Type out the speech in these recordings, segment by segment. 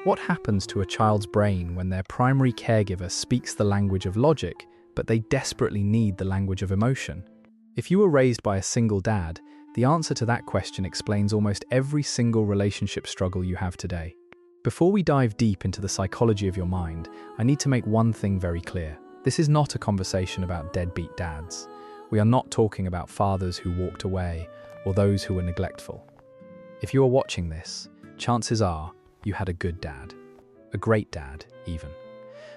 What happens to a child's brain when their primary caregiver speaks the language of logic, but they desperately need the language of emotion? If you were raised by a single dad, the answer to that question explains almost every single relationship struggle you have today. Before we dive deep into the psychology of your mind, I need to make one thing very clear. This is not a conversation about deadbeat dads. We are not talking about fathers who walked away or those who were neglectful. If you are watching this, chances are you had a good dad. A great dad, even.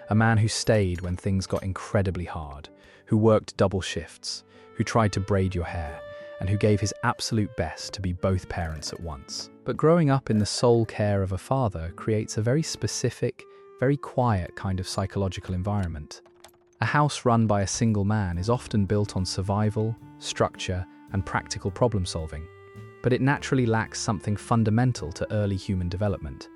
A man who stayed when things got incredibly hard, who worked double shifts, who tried to braid your hair, and who gave his absolute best to be both parents at once. But growing up in the sole care of a father creates a very specific, very quiet kind of psychological environment. A house run by a single man is often built on survival, structure, and practical problem solving. But it naturally lacks something fundamental to early human development: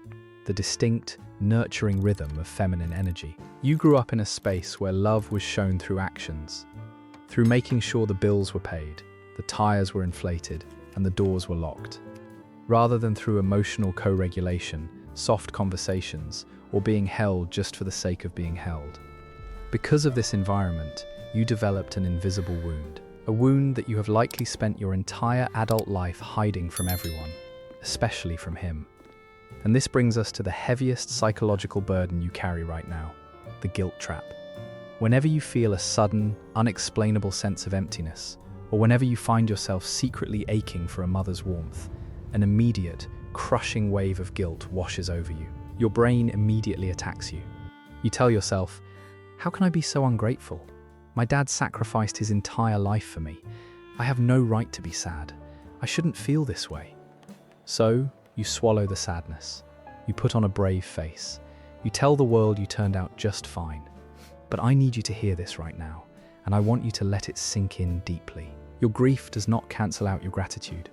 the distinct, nurturing rhythm of feminine energy. You grew up in a space where love was shown through actions, through making sure the bills were paid, the tires were inflated, and the doors were locked, rather than through emotional co-regulation, soft conversations, or being held just for the sake of being held. Because of this environment, you developed an invisible wound, a wound that you have likely spent your entire adult life hiding from everyone, especially from him. And this brings us to the heaviest psychological burden you carry right now: the guilt trap. Whenever you feel a sudden, unexplainable sense of emptiness, or whenever you find yourself secretly aching for a mother's warmth, an immediate, crushing wave of guilt washes over you. Your brain immediately attacks you. You tell yourself, "How can I be so ungrateful? My dad sacrificed his entire life for me. I have no right to be sad. I shouldn't feel this way." So, you swallow the sadness. You put on a brave face. You tell the world you turned out just fine. But I need you to hear this right now, and I want you to let it sink in deeply. Your grief does not cancel out your gratitude.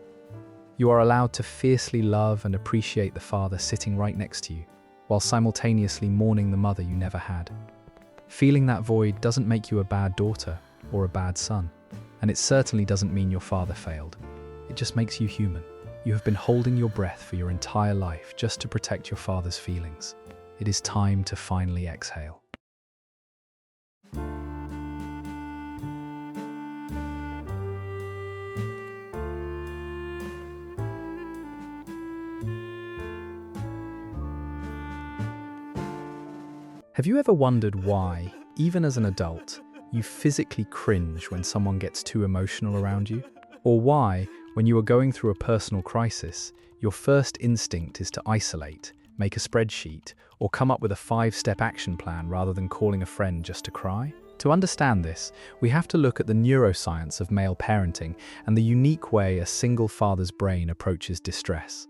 You are allowed to fiercely love and appreciate the father sitting right next to you, while simultaneously mourning the mother you never had. Feeling that void doesn't make you a bad daughter or a bad son, and it certainly doesn't mean your father failed. It just makes you human. You have been holding your breath for your entire life just to protect your father's feelings. It is time to finally exhale. Have you ever wondered why, even as an adult, you physically cringe when someone gets too emotional around you? Or why, when you are going through a personal crisis, your first instinct is to isolate, make a spreadsheet, or come up with a 5-step action plan rather than calling a friend just to cry? To understand this, we have to look at the neuroscience of male parenting and the unique way a single father's brain approaches distress.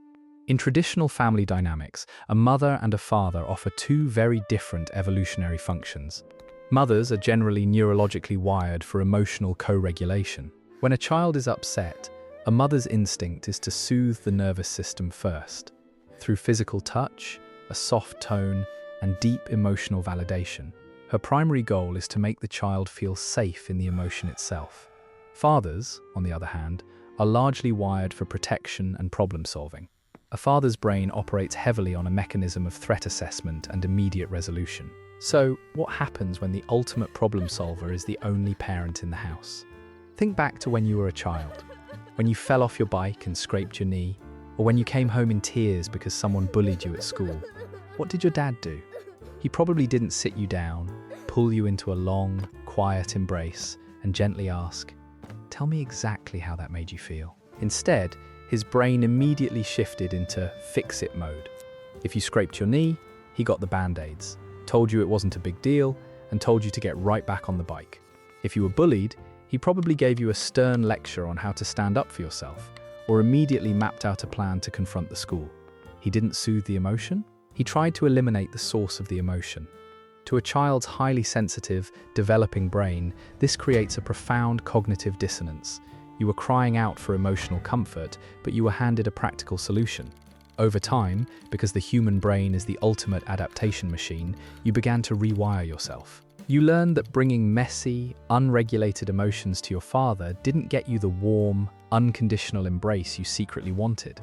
In traditional family dynamics, a mother and a father offer two very different evolutionary functions. Mothers are generally neurologically wired for emotional co-regulation. When a child is upset, a mother's instinct is to soothe the nervous system first, through physical touch, a soft tone, and deep emotional validation. Her primary goal is to make the child feel safe in the emotion itself. Fathers, on the other hand, are largely wired for protection and problem solving. A father's brain operates heavily on a mechanism of threat assessment and immediate resolution. So, what happens when the ultimate problem solver is the only parent in the house? Think back to when you were a child, when you fell off your bike and scraped your knee, or when you came home in tears because someone bullied you at school. What did your dad do? He probably didn't sit you down, pull you into a long, quiet embrace, and gently ask, "Tell me exactly how that made you feel." Instead, his brain immediately shifted into fix-it mode. If you scraped your knee, he got the band-aids, told you it wasn't a big deal, and told you to get right back on the bike. If you were bullied, he probably gave you a stern lecture on how to stand up for yourself, or immediately mapped out a plan to confront the school. He didn't soothe the emotion. He tried to eliminate the source of the emotion. To a child's highly sensitive, developing brain, this creates a profound cognitive dissonance. You were crying out for emotional comfort, but you were handed a practical solution. Over time, because the human brain is the ultimate adaptation machine, you began to rewire yourself. You learned that bringing messy, unregulated emotions to your father didn't get you the warm, unconditional embrace you secretly wanted.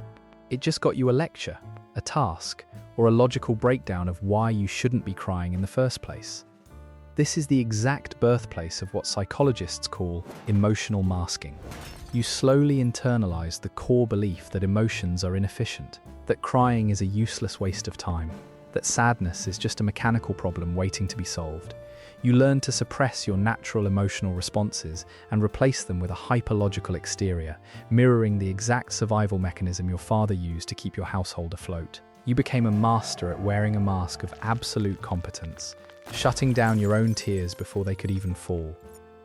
It just got you a lecture, a task, or a logical breakdown of why you shouldn't be crying in the first place. This is the exact birthplace of what psychologists call emotional masking. You slowly internalize the core belief that emotions are inefficient, that crying is a useless waste of time, that sadness is just a mechanical problem waiting to be solved. You learn to suppress your natural emotional responses and replace them with a hyperlogical exterior, mirroring the exact survival mechanism your father used to keep your household afloat. You became a master at wearing a mask of absolute competence, shutting down your own tears before they could even fall.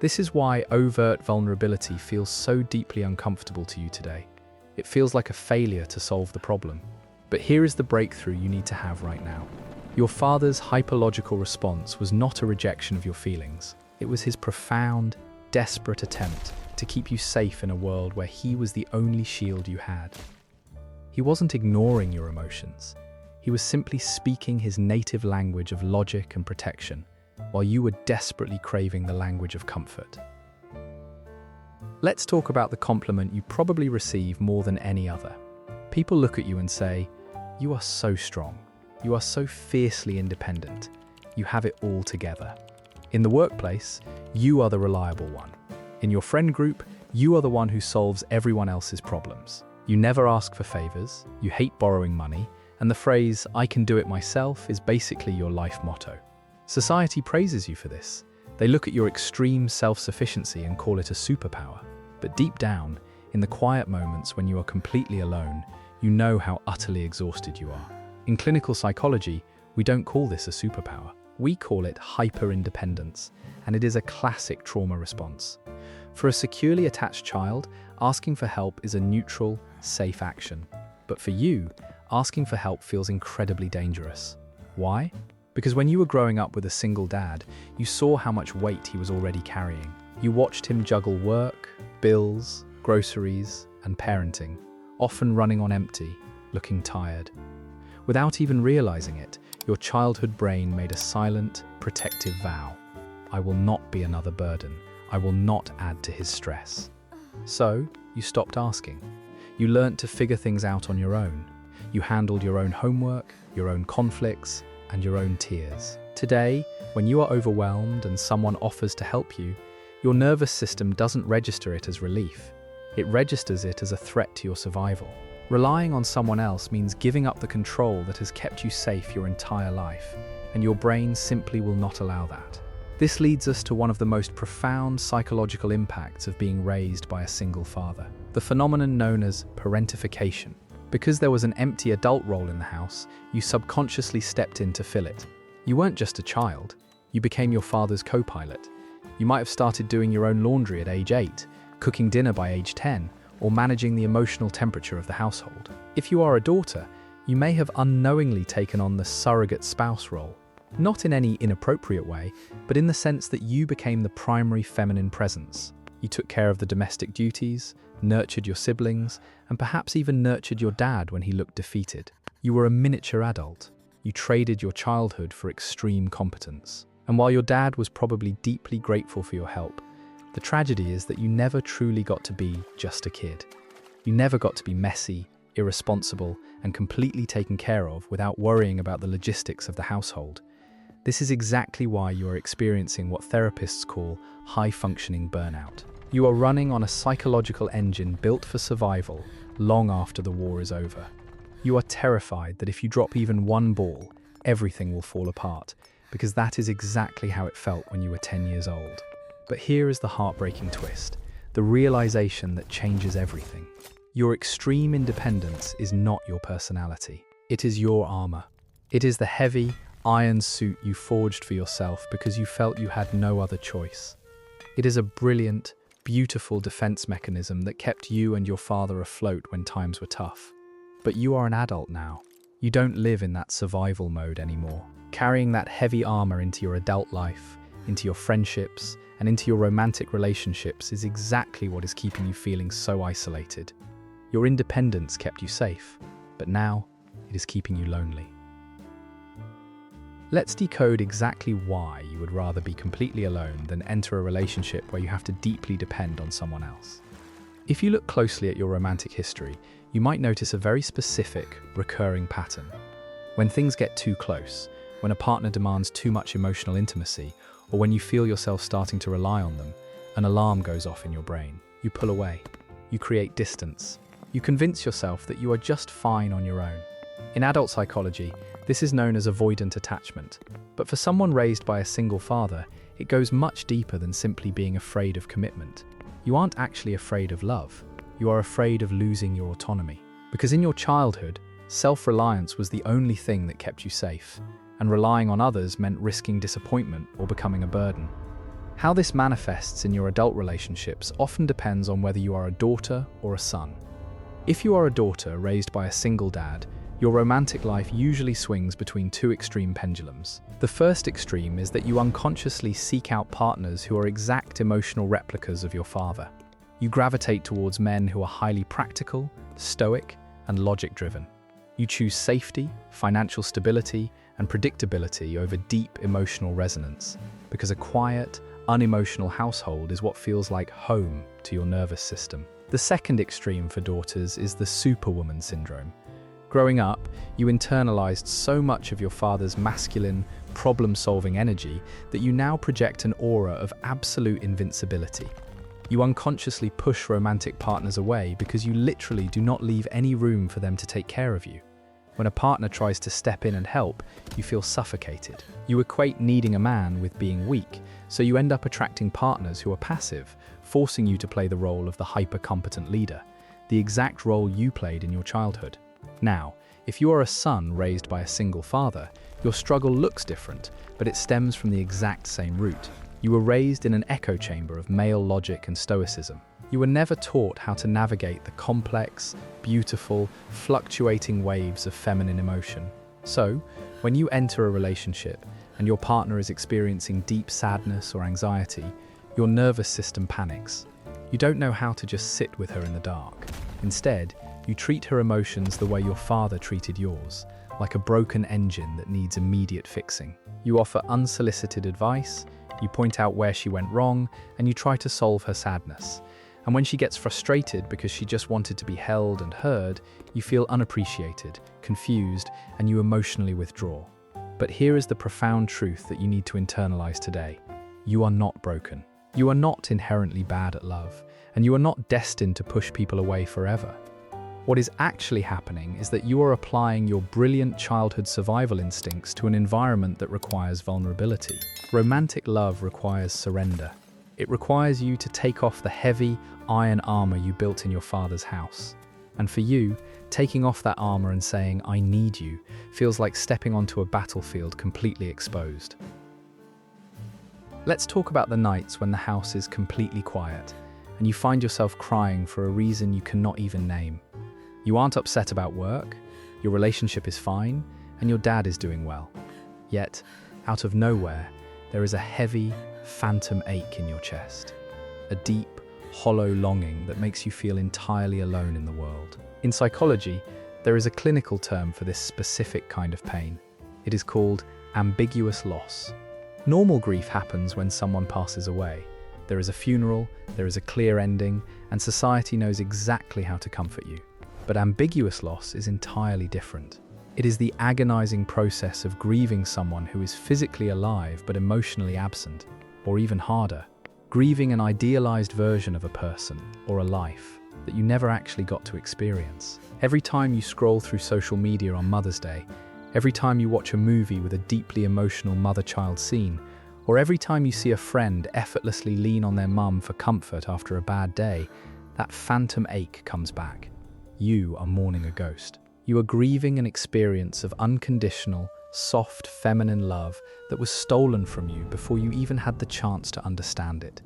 This is why overt vulnerability feels so deeply uncomfortable to you today. It feels like a failure to solve the problem. But here is the breakthrough you need to have right now. Your father's hyperlogical response was not a rejection of your feelings. It was his profound, desperate attempt to keep you safe in a world where he was the only shield you had. He wasn't ignoring your emotions. He was simply speaking his native language of logic and protection, while you were desperately craving the language of comfort. Let's talk about the compliment you probably receive more than any other. People look at you and say, "You are so strong. You are so fiercely independent. You have it all together." In the workplace, you are the reliable one. In your friend group, you are the one who solves everyone else's problems. You never ask for favors, you hate borrowing money, and the phrase, "I can do it myself," is basically your life motto. Society praises you for this. They look at your extreme self-sufficiency and call it a superpower. But deep down, in the quiet moments when you are completely alone, you know how utterly exhausted you are. In clinical psychology, we don't call this a superpower. We call it hyper-independence, and it is a classic trauma response. For a securely attached child, asking for help is a neutral, safe action. But for you, asking for help feels incredibly dangerous. Why? Because when you were growing up with a single dad, you saw how much weight he was already carrying. You watched him juggle work, bills, groceries, and parenting, often running on empty, looking tired. Without even realizing it, your childhood brain made a silent, protective vow. I will not be another burden. I will not add to his stress. So, you stopped asking. You learnt to figure things out on your own. You handled your own homework, your own conflicts, and your own tears. Today, when you are overwhelmed and someone offers to help you, your nervous system doesn't register it as relief. It registers it as a threat to your survival. Relying on someone else means giving up the control that has kept you safe your entire life, and your brain simply will not allow that. This leads us to one of the most profound psychological impacts of being raised by a single father, the phenomenon known as parentification. Because there was an empty adult role in the house, you subconsciously stepped in to fill it. You weren't just a child, you became your father's co-pilot. You might have started doing your own laundry at age 8, cooking dinner by age 10, or managing the emotional temperature of the household. If you are a daughter, you may have unknowingly taken on the surrogate spouse role. Not in any inappropriate way, but in the sense that you became the primary feminine presence. You took care of the domestic duties, nurtured your siblings, and perhaps even nurtured your dad when he looked defeated. You were a miniature adult. You traded your childhood for extreme competence. And while your dad was probably deeply grateful for your help, the tragedy is that you never truly got to be just a kid. You never got to be messy, irresponsible, and completely taken care of without worrying about the logistics of the household. This is exactly why you are experiencing what therapists call high-functioning burnout. You are running on a psychological engine built for survival long after the war is over. You are terrified that if you drop even one ball, everything will fall apart, because that is exactly how it felt when you were 10 years old. But here is the heartbreaking twist, the realization that changes everything. Your extreme independence is not your personality. It is your armor. It is the heavy, iron suit you forged for yourself because you felt you had no other choice. It is a brilliant, beautiful defense mechanism that kept you and your father afloat when times were tough. But you are an adult now. You don't live in that survival mode anymore. Carrying that heavy armor into your adult life, into your friendships, and into your romantic relationships is exactly what is keeping you feeling so isolated. Your independence kept you safe, but now it is keeping you lonely. Let's decode exactly why you would rather be completely alone than enter a relationship where you have to deeply depend on someone else. If you look closely at your romantic history, you might notice a very specific, recurring pattern. When things get too close, when a partner demands too much emotional intimacy, or when you feel yourself starting to rely on them, an alarm goes off in your brain. You pull away. You create distance. You convince yourself that you are just fine on your own. In adult psychology, this is known as avoidant attachment. But for someone raised by a single father, it goes much deeper than simply being afraid of commitment. You aren't actually afraid of love. You are afraid of losing your autonomy. Because in your childhood, self-reliance was the only thing that kept you safe, and relying on others meant risking disappointment or becoming a burden. How this manifests in your adult relationships often depends on whether you are a daughter or a son. If you are a daughter raised by a single dad, your romantic life usually swings between two extreme pendulums. The first extreme is that you unconsciously seek out partners who are exact emotional replicas of your father. You gravitate towards men who are highly practical, stoic, and logic-driven. You choose safety, financial stability, and predictability over deep emotional resonance, because a quiet, unemotional household is what feels like home to your nervous system. The second extreme for daughters is the superwoman syndrome. Growing up, you internalized so much of your father's masculine, problem-solving energy that you now project an aura of absolute invincibility. You unconsciously push romantic partners away because you literally do not leave any room for them to take care of you. When a partner tries to step in and help, you feel suffocated. You equate needing a man with being weak, so you end up attracting partners who are passive, forcing you to play the role of the hyper-competent leader, the exact role you played in your childhood. Now, if you are a son raised by a single father, your struggle looks different, but it stems from the exact same root. You were raised in an echo chamber of male logic and stoicism. You were never taught how to navigate the complex, beautiful, fluctuating waves of feminine emotion. So, when you enter a relationship and your partner is experiencing deep sadness or anxiety, your nervous system panics. You don't know how to just sit with her in the dark. Instead, you treat her emotions the way your father treated yours, like a broken engine that needs immediate fixing. You offer unsolicited advice, you point out where she went wrong, and you try to solve her sadness. And when she gets frustrated because she just wanted to be held and heard, you feel unappreciated, confused, and you emotionally withdraw. But here is the profound truth that you need to internalize today. You are not broken. You are not inherently bad at love, and you are not destined to push people away forever. What is actually happening is that you are applying your brilliant childhood survival instincts to an environment that requires vulnerability. Romantic love requires surrender. It requires you to take off the heavy, iron armor you built in your father's house. And for you, taking off that armor and saying, "I need you," feels like stepping onto a battlefield completely exposed. Let's talk about the nights when the house is completely quiet, and you find yourself crying for a reason you cannot even name. You aren't upset about work, your relationship is fine, and your dad is doing well. Yet, out of nowhere, there is a heavy, phantom ache in your chest. A deep, hollow longing that makes you feel entirely alone in the world. In psychology, there is a clinical term for this specific kind of pain. It is called ambiguous loss. Normal grief happens when someone passes away. There is a funeral, there is a clear ending, and society knows exactly how to comfort you. But ambiguous loss is entirely different. It is the agonizing process of grieving someone who is physically alive but emotionally absent, or even harder, grieving an idealized version of a person or a life that you never actually got to experience. Every time you scroll through social media on Mother's Day, every time you watch a movie with a deeply emotional mother-child scene, or every time you see a friend effortlessly lean on their mum for comfort after a bad day, that phantom ache comes back. You are mourning a ghost. You are grieving an experience of unconditional, soft, feminine love that was stolen from you before you even had the chance to understand it.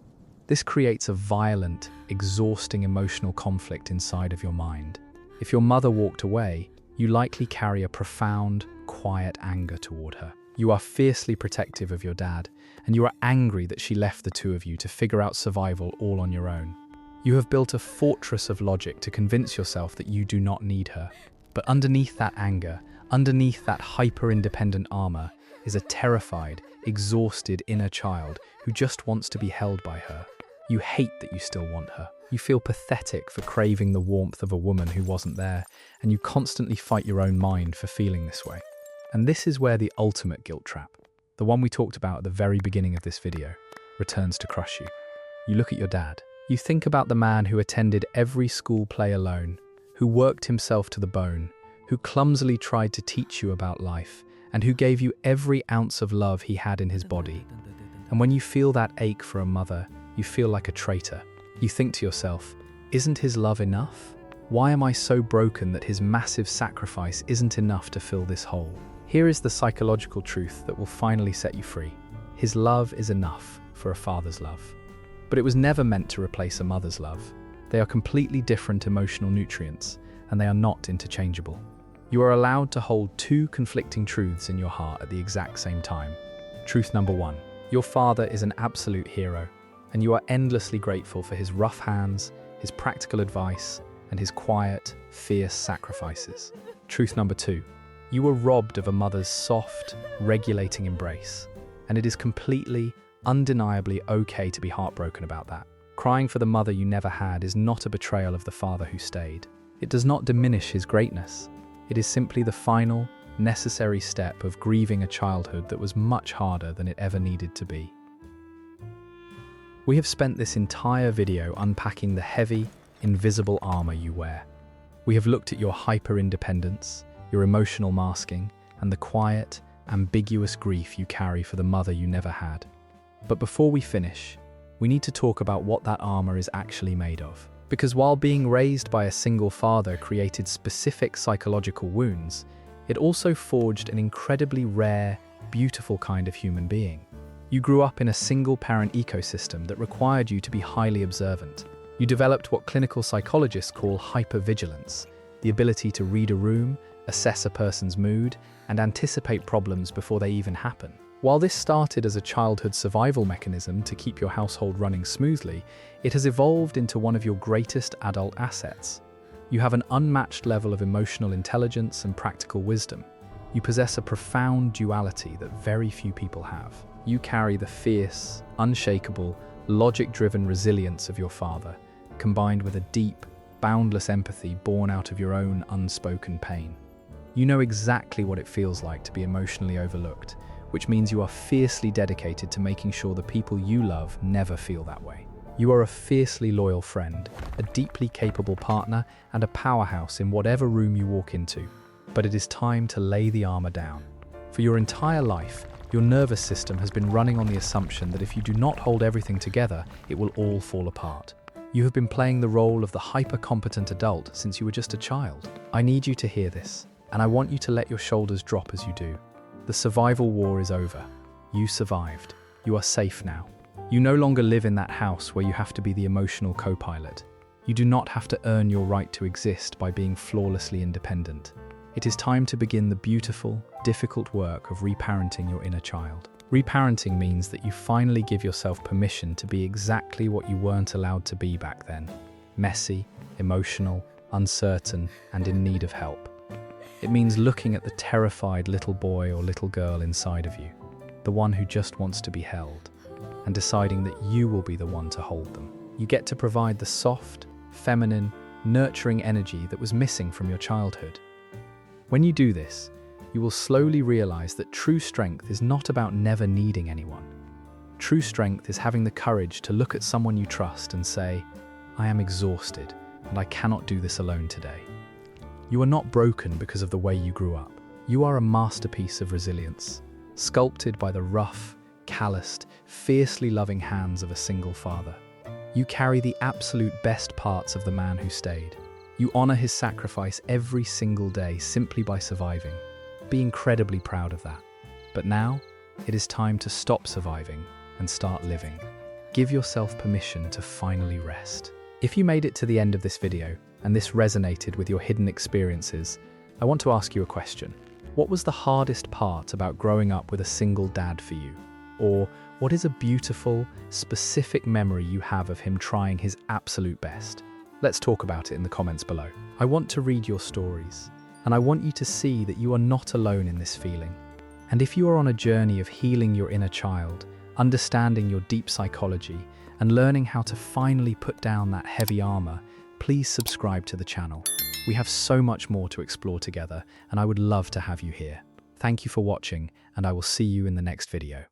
This creates a violent, exhausting emotional conflict inside of your mind. If your mother walked away, you likely carry a profound, quiet anger toward her. You are fiercely protective of your dad, and you are angry that she left the two of you to figure out survival all on your own. You have built a fortress of logic to convince yourself that you do not need her. But underneath that anger, underneath that hyper-independent armor, is a terrified, exhausted inner child who just wants to be held by her. You hate that you still want her. You feel pathetic for craving the warmth of a woman who wasn't there, and you constantly fight your own mind for feeling this way. And this is where the ultimate guilt trap, the one we talked about at the very beginning of this video, returns to crush you. You look at your dad. You think about the man who attended every school play alone, who worked himself to the bone, who clumsily tried to teach you about life, and who gave you every ounce of love he had in his body. And when you feel that ache for a mother, you feel like a traitor. You think to yourself, isn't his love enough? Why am I so broken that his massive sacrifice isn't enough to fill this hole? Here is the psychological truth that will finally set you free. His love is enough for a father's love. But it was never meant to replace a mother's love. They are completely different emotional nutrients, and they are not interchangeable. You are allowed to hold two conflicting truths in your heart at the exact same time. Truth number one, your father is an absolute hero, and you are endlessly grateful for his rough hands, his practical advice, and his quiet, fierce sacrifices. Truth number two, you were robbed of a mother's soft, regulating embrace, and it is completely, undeniably okay to be heartbroken about that. Crying for the mother you never had is not a betrayal of the father who stayed. It does not diminish his greatness. It is simply the final, necessary step of grieving a childhood that was much harder than it ever needed to be. We have spent this entire video unpacking the heavy, invisible armor you wear. We have looked at your hyper-independence, your emotional masking, and the quiet, ambiguous grief you carry for the mother you never had. But before we finish, we need to talk about what that armor is actually made of. Because while being raised by a single father created specific psychological wounds, it also forged an incredibly rare, beautiful kind of human being. You grew up in a single-parent ecosystem that required you to be highly observant. You developed what clinical psychologists call hypervigilance, the ability to read a room, assess a person's mood, and anticipate problems before they even happen. While this started as a childhood survival mechanism to keep your household running smoothly, it has evolved into one of your greatest adult assets. You have an unmatched level of emotional intelligence and practical wisdom. You possess a profound duality that very few people have. You carry the fierce, unshakable, logic-driven resilience of your father, combined with a deep, boundless empathy born out of your own unspoken pain. You know exactly what it feels like to be emotionally overlooked, which means you are fiercely dedicated to making sure the people you love never feel that way. You are a fiercely loyal friend, a deeply capable partner, and a powerhouse in whatever room you walk into. But it is time to lay the armor down. For your entire life, your nervous system has been running on the assumption that if you do not hold everything together, it will all fall apart. You have been playing the role of the hyper-competent adult since you were just a child. I need you to hear this, and I want you to let your shoulders drop as you do. The survival war is over. You survived. You are safe now. You no longer live in that house where you have to be the emotional co-pilot. You do not have to earn your right to exist by being flawlessly independent. It is time to begin the beautiful, difficult work of reparenting your inner child. Reparenting means that you finally give yourself permission to be exactly what you weren't allowed to be back then. Messy, emotional, uncertain, and in need of help. It means looking at the terrified little boy or little girl inside of you, the one who just wants to be held, and deciding that you will be the one to hold them. You get to provide the soft, feminine, nurturing energy that was missing from your childhood. When you do this, you will slowly realize that true strength is not about never needing anyone. True strength is having the courage to look at someone you trust and say, I am exhausted and I cannot do this alone today. You are not broken because of the way you grew up. You are a masterpiece of resilience, sculpted by the rough, calloused, fiercely loving hands of a single father. You carry the absolute best parts of the man who stayed. You honor his sacrifice every single day simply by surviving. Be incredibly proud of that. But now, it is time to stop surviving and start living. Give yourself permission to finally rest. If you made it to the end of this video, and this resonated with your hidden experiences, I want to ask you a question. What was the hardest part about growing up with a single dad for you? Or what is a beautiful, specific memory you have of him trying his absolute best? Let's talk about it in the comments below. I want to read your stories, and I want you to see that you are not alone in this feeling. And if you are on a journey of healing your inner child, understanding your deep psychology, and learning how to finally put down that heavy armor, please subscribe to the channel. We have so much more to explore together, and I would love to have you here. Thank you for watching, and I will see you in the next video.